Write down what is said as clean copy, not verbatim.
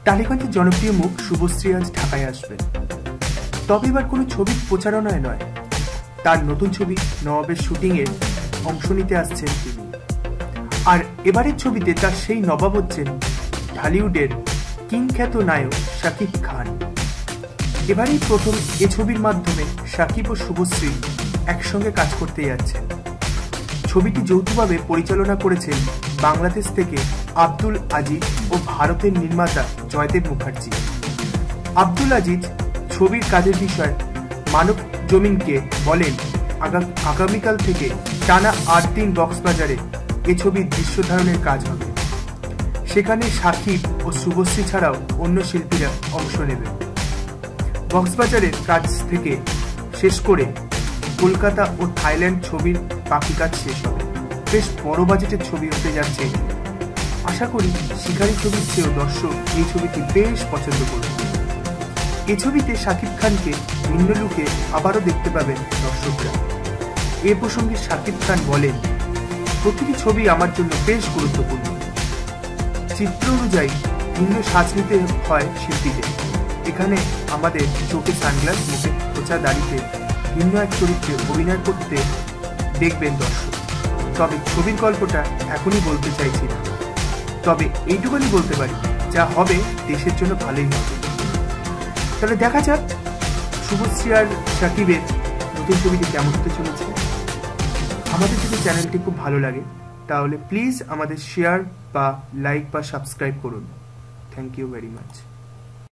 টালিগঞ্জের জনপ্রিয় মুখ শুভশ্রী আজ ঢাকায় আসবেন। তবে এবার কোনো ছবির প্রচারণায় নয়, তার নতুন ছবি নবাবের শুটিংয়ে অংশ নিতে আসছেন তিনি। আর এবারের ছবিতে তার সেই নবাব হচ্ছেন ঢালিউডের কিংখ্যাত নায়ক শাকিব খান। এবারেই প্রথম এ ছবির মাধ্যমে শাকিব ও শুভশ্রী একসঙ্গে কাজ করতে যাচ্ছেন। ছবিটি যৌথভাবে পরিচালনা করেছেন বাংলাদেশ থেকে আব্দুল আজিজ ও ভারতের নির্মাতা জয়দেব মুখার্জি। আব্দুল আজিজ ছবির কাজের বিষয়ে মানব জমিনকে বলেন, আগামীকাল থেকে টানা ৮ দিন বক্সবাজারে এ ছবির দৃশ্য ধারণের কাজ হবে। সেখানে শাকিব ও শুভশ্রী ছাড়াও অন্য শিল্পীরা অংশ নেবেন। বক্সবাজারের কাজ থেকে শেষ করে কলকাতা ও থাইল্যান্ড ছবির বাকি কাজ শেষ হবে। বেশ বড় বাজেটের ছবি হতে যাচ্ছে। আশা করি শিকারী ছবির চেয়েও দর্শক এই ছবিটি বেশ পছন্দ করবে। এই ছবিতে শাকিব খানকে ভিন্ন লুকে আবারও দেখতে পাবেন দর্শকরা। এ প্রসঙ্গে শাকিব খান বলেন, প্রতিটি ছবি আমার জন্য বেশ গুরুত্বপূর্ণ। চিত্র অনুযায়ী ভিন্ন সাজ নিতে হয় শিল্পীদের। এখানে আমাদের চোখে সানগ্লাস, মুখে খোঁচা দাড়িতে ভিন্ন এক চরিত্রে অভিনয় করতে দেখবেন দর্শক। তবে ছবির গল্পটা এখনই বলতে চাইছি না, তবে এইটুকুনি বলতে পারি, যা হবে দেশের জন্য ভালোই হবে। তাহলে দেখা যাক শুভশ্রী আর শাকিবের নতুন ছবিটি কেমন হতে চলেছে। আমাদের যদি চ্যানেলটি খুব ভালো লাগে তাহলে প্লিজ আমাদের শেয়ার বা লাইক বা সাবস্ক্রাইব করুন। Thank you very much.